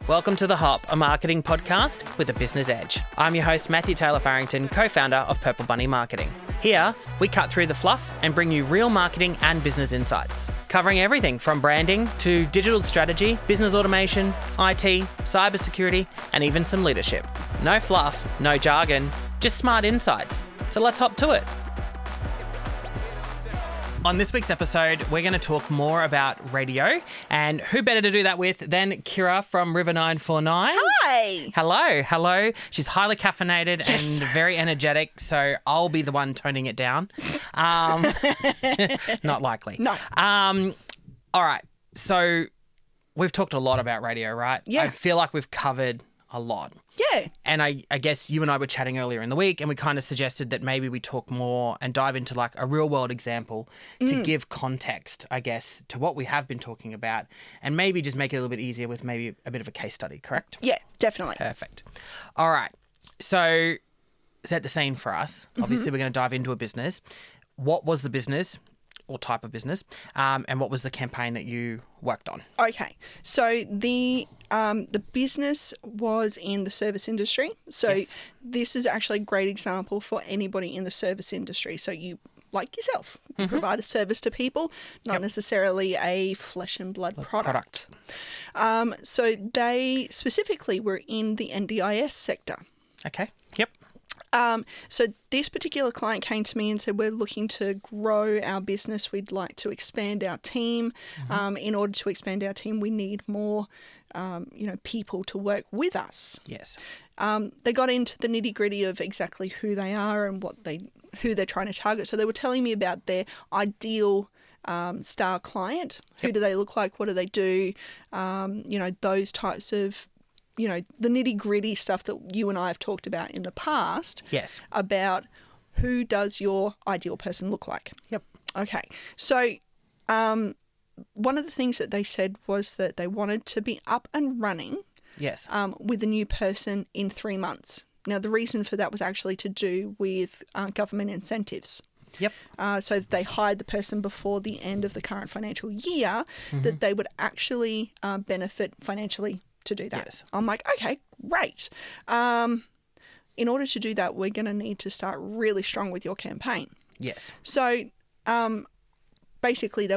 Welcome to The Hop, a marketing podcast with a business edge. I'm your host, Matthew Taylor-Farrington, co-founder of Purple Bunny Marketing. Here, we cut through the fluff and bring you real marketing and business insights, covering everything from branding to digital strategy, business automation, IT, cybersecurity, and even some leadership. No fluff, no jargon, just smart insights. So let's hop to it. On this week's episode, we're going to talk more about radio, and who better to do that with than Kira from River 949. Hi. Hello. She's highly caffeinated and very energetic, so I'll be the one toning it down. Not likely. No. All right. So we've talked a lot about radio, right? Yeah. I feel like we've covered a lot. Yeah. And I guess you and I were chatting earlier in the week, and we kind of suggested that maybe we talk more and dive into like a real world example to give context, I guess, to what we have been talking about, and maybe just make it a little bit easier with maybe a bit of a case study, correct? Yeah, definitely. Perfect. All right. So set the scene for us. Obviously, we're going to dive into a business. What was the business or type of business, and what was the campaign that you worked on? Okay. So the business was in the service industry. So this is actually a great example for anybody in the service industry. So you, like yourself, provide a service to people, not necessarily a flesh and blood product. So they specifically were in the NDIS sector. Okay. Yep. So this particular client came to me and said, we're looking to grow our business. We'd like to expand our team. In order to expand our team, we need more, people to work with us. Yes. They got into the nitty gritty of exactly who they are and who they're trying to target. So they were telling me about their ideal star client. Who do they look like? What do they do? Those types of the nitty-gritty stuff that you and I have talked about in the past. Yes. About who does your ideal person look like. Yep. Okay. So one of the things that they said was that they wanted to be up and running Yes. with a new person in 3 months. Now, the reason for that was actually to do with government incentives. Yep. So that they hired the person before the end of the current financial year, that they would actually benefit financially to do that. Yes. I'm like, okay, great. In order to do that, we're going to need to start really strong with your campaign. Yes. So basically,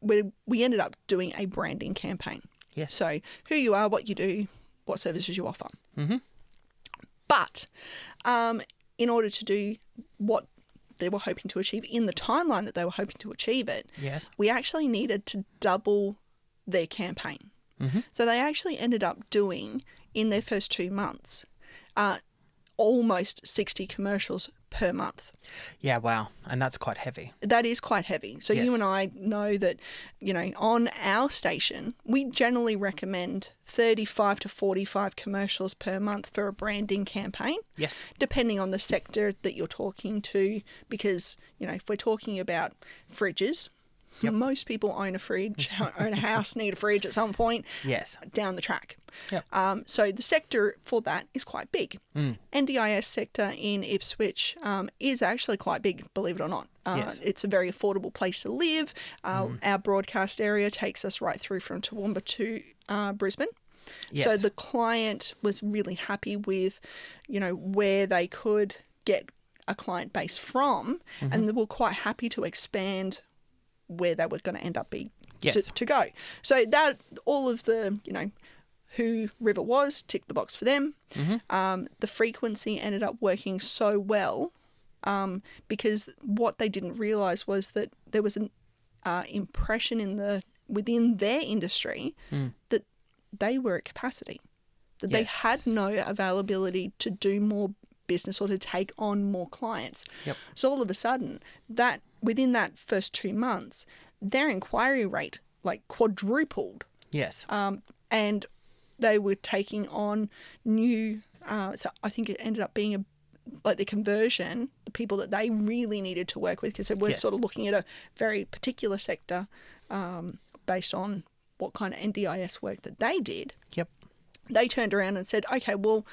we ended up doing a branding campaign. Yes. So who you are, what you do, what services you offer. But in order to do what they were hoping to achieve in the timeline that they were hoping to achieve it, Yes. we actually needed to double their campaign. So they actually ended up doing, in their first 2 months, almost 60 commercials per month. Yeah, wow. And that's quite heavy. That is quite heavy. So Yes. you and I know that, on our station, we generally recommend 35 to 45 commercials per month for a branding campaign. Yes. Depending on the sector that you're talking to, because, if we're talking about fridges, most people own a fridge, own a house, need a fridge at some point Yes. down the track. Yep. So the sector for that is quite big. NDIS sector in Ipswich is actually quite big, believe it or not. Yes. It's a very affordable place to live. Our broadcast area takes us right through from Toowoomba to Brisbane. Yes. So the client was really happy with, where they could get a client base from, and they were quite happy to expand where they were going to end up being to go. So that all of the, who River was, ticked the box for them. The frequency ended up working so well because what they didn't realise was that there was an impression within their industry that they were at capacity, that they had no availability to do more business or to take on more clients. Yep. So all of a sudden, that within that first 2 months, their inquiry rate quadrupled. Yes. And they were taking on new. So I think it ended up being the conversion, the people that they really needed to work with, because we're sort of looking at a very particular sector based on what kind of NDIS work that they did. Yep. They turned around and said, okay, well,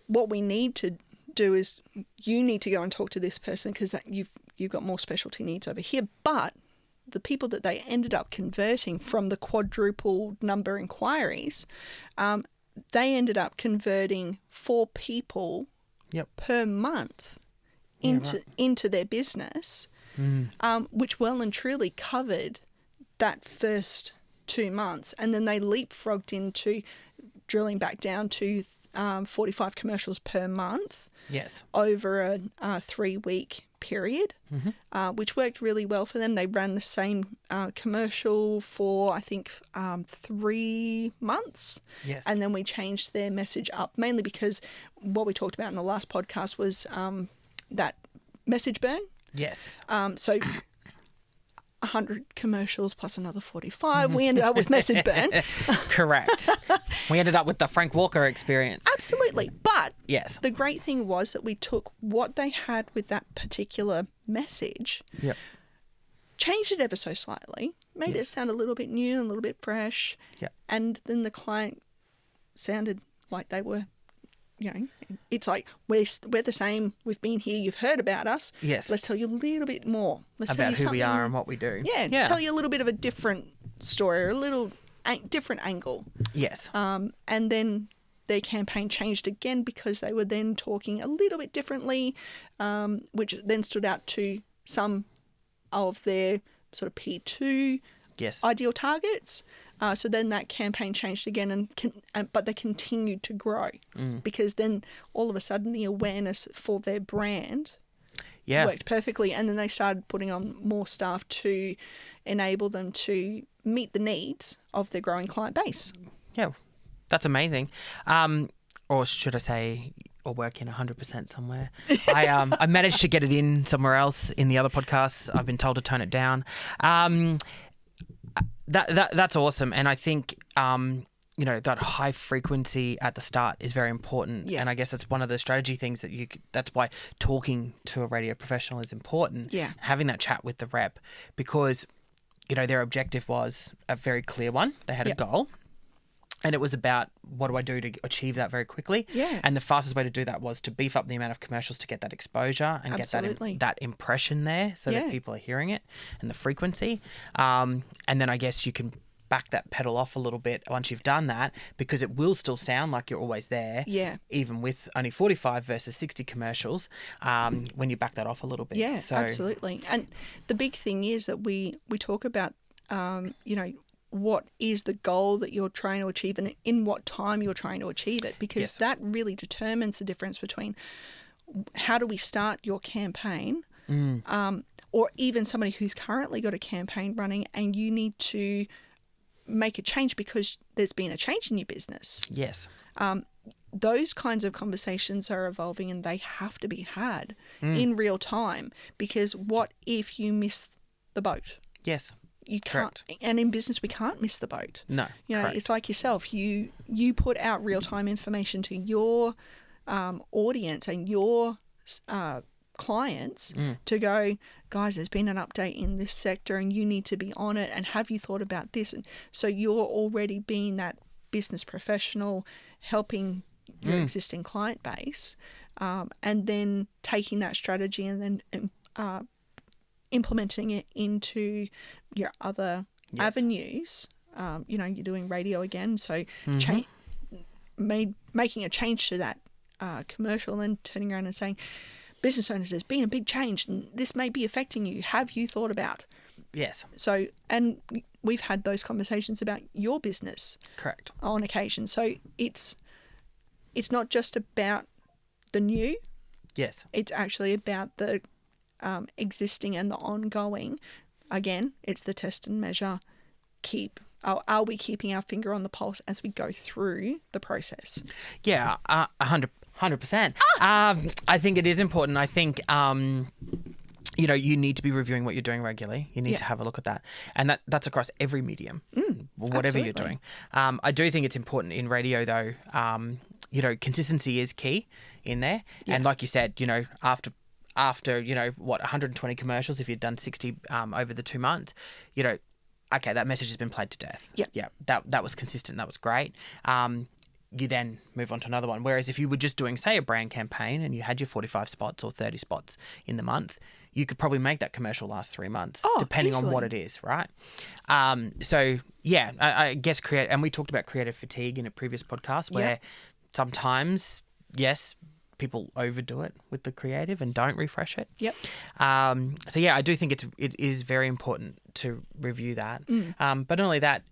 what we need to do is you need to go and talk to this person because you've got more specialty needs over here. But the people that they ended up converting from the quadruple number inquiries, they ended up converting 4 people per month into their business, which well and truly covered that first 2 months. And then they leapfrogged into drilling back down to 45 commercials per month. Yes. Over a 3-week period, which worked really well for them. They ran the same commercial for, I think, 3 months. Yes. And then we changed their message up, mainly because what we talked about in the last podcast was that message burn. Yes. So 100 commercials plus another 45. We ended up with message burn. Correct. We ended up with the Frank Walker experience. Absolutely. But yes, the great thing was that we took what they had with that particular message, changed it ever so slightly, made it sound a little bit new and a little bit fresh. Yep. And then the client sounded like they were, it's like, we're the same. We've been here. You've heard about us. Yes. Let's tell you a little bit more. Let's about tell you who we something- are and what we do. Yeah. Tell you a little bit of a different story, or a little different angle. Yes. And then their campaign changed again because they were then talking a little bit differently, which then stood out to some of their sort of P2 ideal targets. So then that campaign changed again, but they continued to grow because then all of a sudden the awareness for their brand worked perfectly. And then they started putting on more staff to enable them to meet the needs of their growing client base. Yeah, that's amazing. Or should I say, or work in 100% somewhere. I managed to get it in somewhere else in the other podcasts. I've been told to tone it down. That's awesome. And I think, that high frequency at the start is very important. Yeah. And I guess that's one of the strategy things that's why talking to a radio professional is important. Yeah. Having that chat with the rep, because, their objective was a very clear one. They had a goal. And it was about, what do I do to achieve that very quickly? Yeah. And the fastest way to do that was to beef up the amount of commercials to get that exposure and Absolutely. get that impression there so that people are hearing it, and the frequency. And then I guess you can back that pedal off a little bit once you've done that, because it will still sound like you're always there. Yeah. Even with only 45 versus 60 commercials, when you back that off a little bit. Yeah, absolutely. And the big thing is that we talk about, what is the goal that you're trying to achieve and in what time you're trying to achieve it, because that really determines the difference between how do we start your campaign, or even somebody who's currently got a campaign running and you need to make a change because there's been a change in your business. Yes. Those kinds of conversations are evolving and they have to be had in real time, because what if you miss the boat? Yes. You can't, and in business we can't miss the boat. No, it's like yourself. You put out real-time information to your audience and your clients to go, guys, there's been an update in this sector and you need to be on it, and have you thought about this? And so you're already being that business professional helping your existing client base, and then taking that strategy and then implementing it into your other avenues. You're doing radio again, so making a change to that commercial, and turning around and saying, business owners, there's been a big change and this may be affecting you. Have you thought about? Yes. So, and we've had those conversations about your business. Correct. On occasion. So it's not just about the new. Yes. It's actually about the existing and the ongoing. Again, it's the test and measure. Are we keeping our finger on the pulse as we go through the process? Yeah, 100%. I think it is important. I think you need to be reviewing what you're doing regularly. You need to have a look at that, and that's across every medium, whatever you're doing. I do think it's important in radio, though. Consistency is key in there, and like you said, after 120 commercials, if you've done 60 over the 2 months, okay, that message has been played to death. Yeah, that was consistent. That was great. You then move on to another one. Whereas if you were just doing, say, a brand campaign and you had your 45 spots or 30 spots in the month, you could probably make that commercial last 3 months, Oh, depending on easily. what it is, right? So yeah, I guess and we talked about creative fatigue in a previous podcast where sometimes, yes, people overdo it with the creative and don't refresh it. Yep. So yeah, I do think it is very important to review that. But not only that,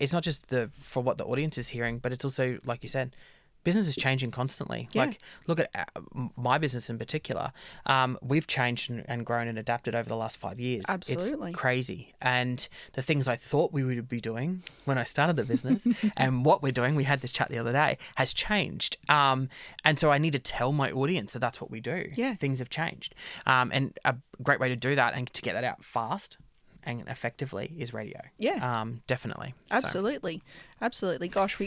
it's not just for what the audience is hearing, but it's also, like you said, business is changing constantly. Yeah. Like, look at my business in particular. We've changed and grown and adapted over the last 5 years. Absolutely. It's crazy. And the things I thought we would be doing when I started the business and what we're doing, we had this chat the other day, has changed. And so I need to tell my audience that that's what we do. Yeah. Things have changed. And a great way to do that and to get that out fast and effectively is radio. Yeah. Definitely. Absolutely. Absolutely. Gosh,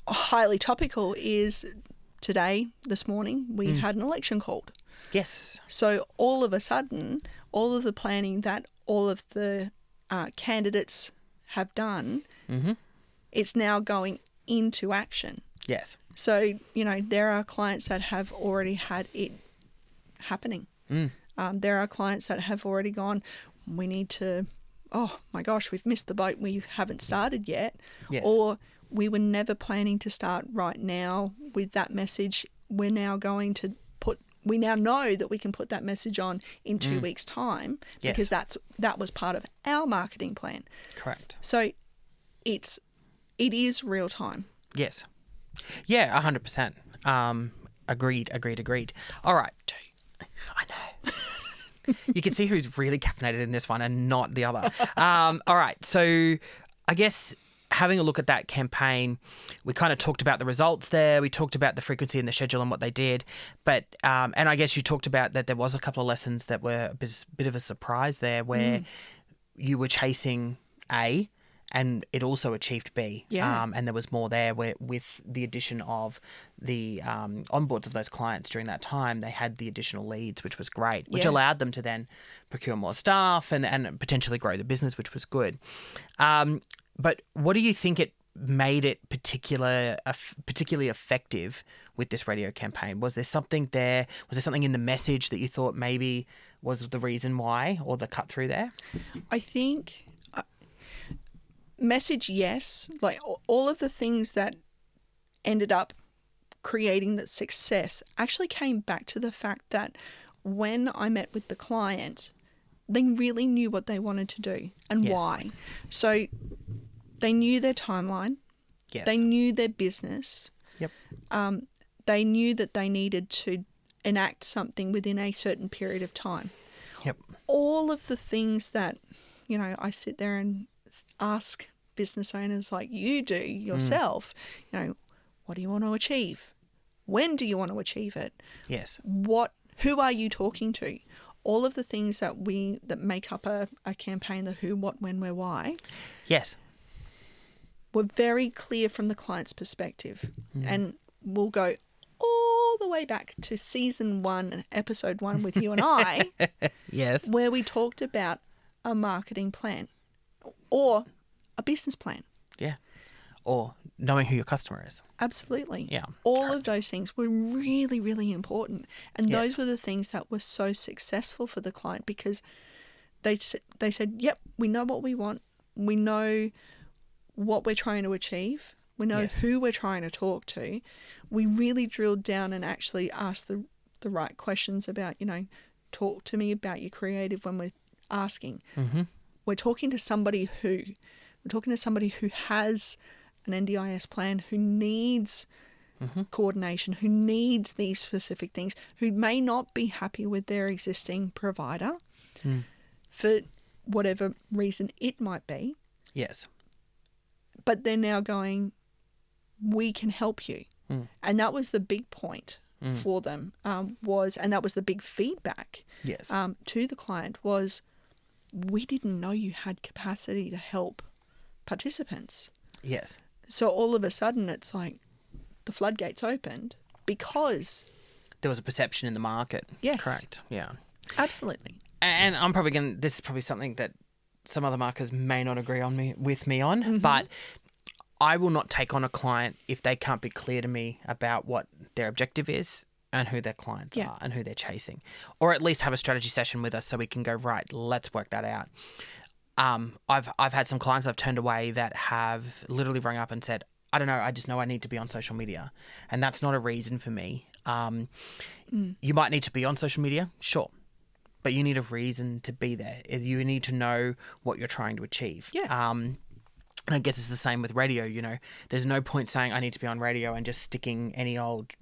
highly topical is today, this morning, we had an election called. Yes. So all of a sudden, all of the planning that all of the candidates have done, it's now going into action. Yes. So, there are clients that have already had it happening. There are clients that have already gone, we need to, oh my gosh, we've missed the boat, we haven't started yet. Yes. Or we were never planning to start right now with that message. We're now going to we now know that we can put that message on in 2 weeks' time because that was part of our marketing plan. Correct. So it is real time. Yes. Yeah, 100%. Agreed. All right. I know. You can see who's really caffeinated in this one and not the other. All right. So I guess having a look at that campaign, we kind of talked about the results there. We talked about the frequency and the schedule and what they did. But, and I guess you talked about that there was a couple of lessons that were a bit of a surprise there where you were chasing A and it also achieved B. Yeah. And there was more there where with the addition of the onboards of those clients during that time, they had the additional leads, which was great, which allowed them to then procure more staff and potentially grow the business, which was good. But what do you think it made it particularly effective with this radio campaign? Was there something there? Was there something in the message that you thought maybe was the reason why or the cut through there? I think message, yes. Like all of the things that ended up creating that success actually came back to the fact that when I met with the client, they really knew what they wanted to do and why. So they knew their timeline. Yes. They knew their business. Yep. They knew that they needed to enact something within a certain period of time. Yep. All of the things that, I sit there and ask business owners like you do yourself, what do you want to achieve? When do you want to achieve it? Yes. Who are you talking to? All of the things that make up a campaign, the who, what, when, where, why. Yes. Were very clear from the client's perspective. And we'll go all the way back to season 1, episode 1 with you and I. Yes. Where we talked about a marketing plan or a business plan. Yeah. Or knowing who your customer is. Absolutely. Yeah. All of those things were really, really important. And those were the things that were so successful for the client because they said, yep, we know what we want. We know what we're trying to achieve. We know who we're trying to talk to. We really drilled down and actually asked the right questions about, talk to me about your creative when we're asking. Mm-hmm. We're talking to somebody who has an NDIS plan, who needs coordination, who needs these specific things, who may not be happy with their existing provider for whatever reason it might be. Yes. But they're now going, we can help you. And that was the big point for them, and that was the big feedback to the client was, we didn't know you had capacity to help participants. Yes. So all of a sudden it's like the floodgates opened because there was a perception in the market. Yes. Correct. Yeah. Absolutely. And I'm probably this is probably something that some other marketers may not agree with me on, but I will not take on a client if they can't be clear to me about what their objective is and who their clients Yeah. are and who they're chasing, or at least have a strategy session with us so we can go, right, let's work that out. I've had some clients I've turned away that have literally rung up and said, I don't know, I just know I need to be on social media. And that's not a reason for me. You might need to be on social media, sure, but you need a reason to be there. You need to know what you're trying to achieve. Yeah. And I guess it's the same with radio, There's no point saying I need to be on radio and just sticking any old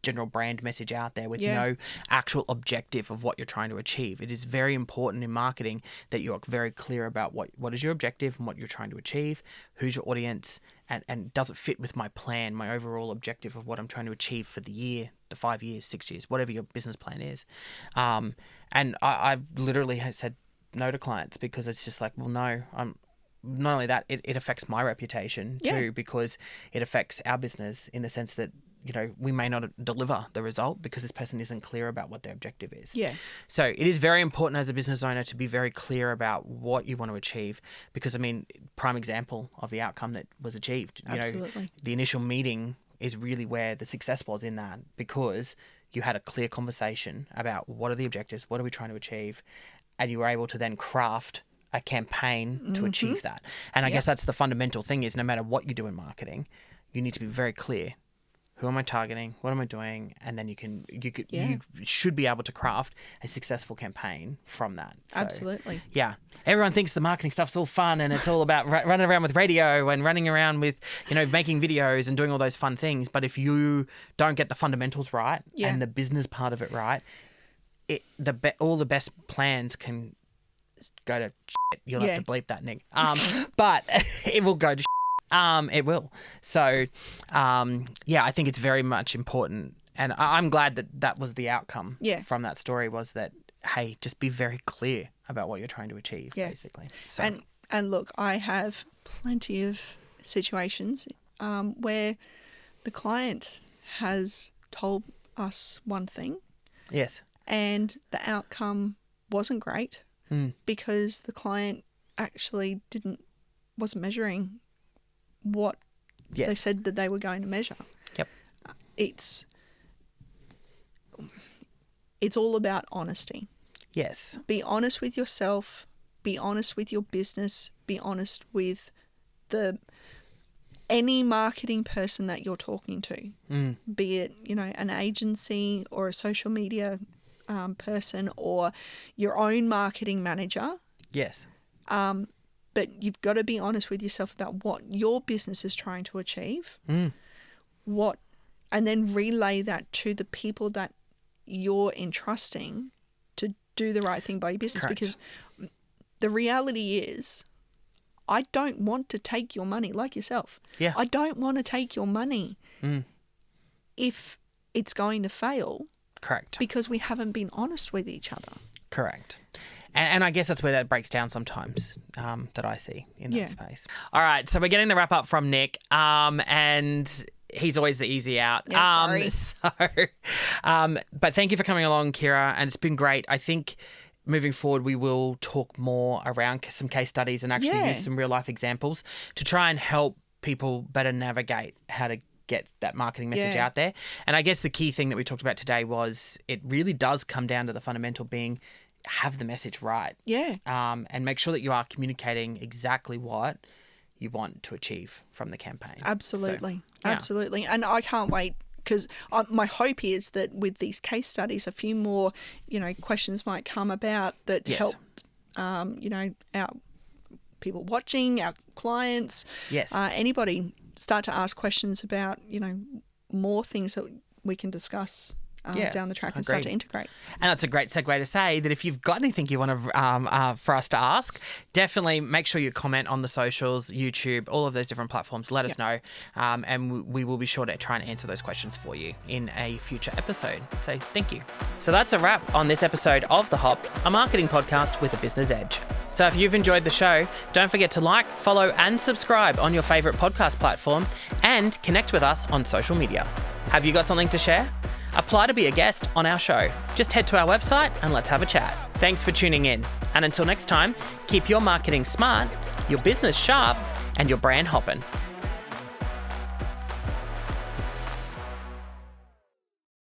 general brand message out there with no actual objective of what you're trying to achieve. It is very important in marketing that you're very clear about what is your objective and what you're trying to achieve, who's your audience, and does it fit with my plan, my overall objective of what I'm trying to achieve for the year, the 5 years, 6 years, whatever your business plan is. And I've literally have said no to clients because it's just like, well, no, not only that, it affects my reputation too, because it affects our business in the sense that, we may not deliver the result because this person isn't clear about what their objective is. Yeah. So it is very important as a business owner to be very clear about what you want to achieve because, prime example of the outcome that was achieved. Absolutely. The initial meeting is really where the success was in that because you had a clear conversation about what are the objectives, what are we trying to achieve, and you were able to then craft a campaign to achieve that. And I guess that's the fundamental thing is no matter what you do in marketing, you need to be very clear. Who am I targeting? What am I doing? And then you should be able to craft a successful campaign from that. So, Absolutely. Yeah. Everyone thinks the marketing stuff's all fun and it's all about running around with radio and running around with, making videos and doing all those fun things. But if you don't get the fundamentals right and the business part of it right, all the best plans can go to shit. You'll have to bleep that, Nick. But it will go to shit. It will. So, I think it's very much important. And I'm glad that was the outcome from that story was that, hey, just be very clear about what you're trying to achieve, basically. So. And look, I have plenty of situations where the client has told us one thing. Yes. And the outcome wasn't great because the client actually wasn't measuring what they said that they were going to measure. Yep. It's all about honesty. Yes. Be honest with yourself, be honest with your business, be honest with any marketing person that you're talking to. Be it, an agency or a social media person or your own marketing manager. Yes. But you've got to be honest with yourself about what your business is trying to achieve, and then relay that to the people that you're entrusting to do the right thing by your business. Correct. Because the reality is, I don't want to take your money like yourself. Yeah. I don't want to take your money if it's going to fail. Correct. Because we haven't been honest with each other. Correct. And I guess that's where that breaks down sometimes that I see in that space. All right, so we're getting the wrap up from Nick, and he's always the easy out. Yeah, sorry. But thank you for coming along, Kira, and it's been great. I think moving forward we will talk more around some case studies and actually use some real life examples to try and help people better navigate how to get that marketing message out there. And I guess the key thing that we talked about today was it really does come down to the fundamental being have the message right. Yeah. And make sure that you are communicating exactly what you want to achieve from the campaign. Absolutely. So, yeah. Absolutely. And I can't wait because my hope is that with these case studies, a few more, questions might come about that help, our people watching, our clients, anybody start to ask questions about, more things that we can discuss down the track and start to integrate. And that's a great segue to say that if you've got anything you want to for us to ask, definitely make sure you comment on the socials, YouTube, all of those different platforms. Let us know, and we will be sure to try and answer those questions for you in a future episode. So thank you. So that's a wrap on this episode of The Hop, a marketing podcast with a business edge. So if you've enjoyed the show, don't forget to like, follow and subscribe on your favourite podcast platform and connect with us on social media. Have you got something to share? Apply to be a guest on our show. Just head to our website and let's have a chat. Thanks for tuning in. And until next time, keep your marketing smart, your business sharp, and your brand hopping.